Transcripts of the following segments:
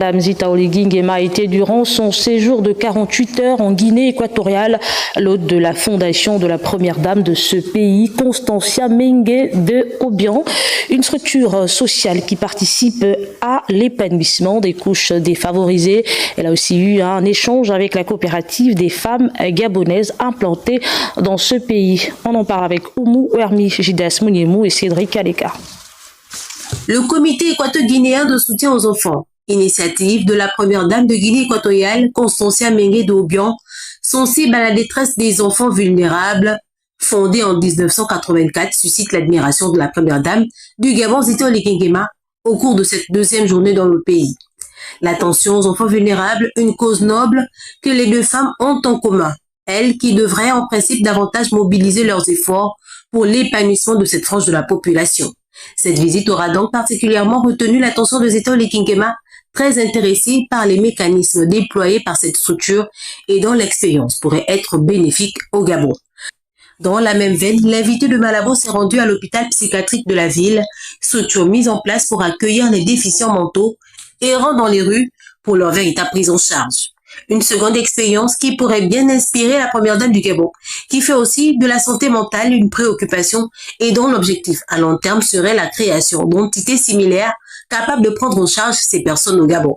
Madame Zita Oligui Nguema a été durant son séjour de 48 heures en Guinée équatoriale l'hôte de la fondation de la première dame de ce pays, Constancia Mengue de Obiang, une structure sociale qui participe à l'épanouissement des couches défavorisées. Elle a aussi eu un échange avec la coopérative des femmes gabonaises implantées dans ce pays. On en parle avec Oumou Ouermi, Jidas Mouniemou et Cédric Aleka. Le comité équato-guinéen de soutien aux enfants, initiative de la première dame de Guinée équatoriale, Constancia Mengue de Obiang, sensible à la détresse des enfants vulnérables, fondée en 1984, suscite l'admiration de la première dame du Gabon, Zita Oligui Nguema, au cours de cette deuxième journée dans le pays. L'attention aux enfants vulnérables, une cause noble que les deux femmes ont en commun, elles qui devraient en principe davantage mobiliser leurs efforts pour l'épanouissement de cette frange de la population. Cette visite aura donc particulièrement retenu l'attention de Zita Oligui Nguema, très intéressé par les mécanismes déployés par cette structure et dont l'expérience pourrait être bénéfique au Gabon. Dans la même veine, l'invité de Malabo s'est rendu à l'hôpital psychiatrique de la ville, structure mise en place pour accueillir les déficients mentaux errant dans les rues pour leur véritable prise en charge. Une seconde expérience qui pourrait bien inspirer la première dame du Gabon, qui fait aussi de la santé mentale une préoccupation et dont l'objectif à long terme serait la création d'entités similaires capables de prendre en charge ces personnes au Gabon.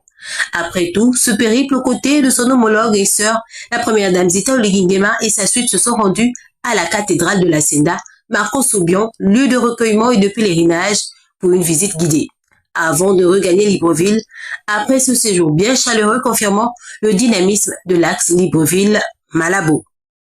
Après tout, ce périple aux côtés de son homologue et sœur, la première dame Zita Oligui Nguema et sa suite se sont rendus à la cathédrale de la Senda, Marcos Obiang, lieu de recueillement et de pèlerinage pour une visite guidée, avant de regagner Libreville, après ce séjour bien chaleureux confirmant le dynamisme de l'axe Libreville-Malabo.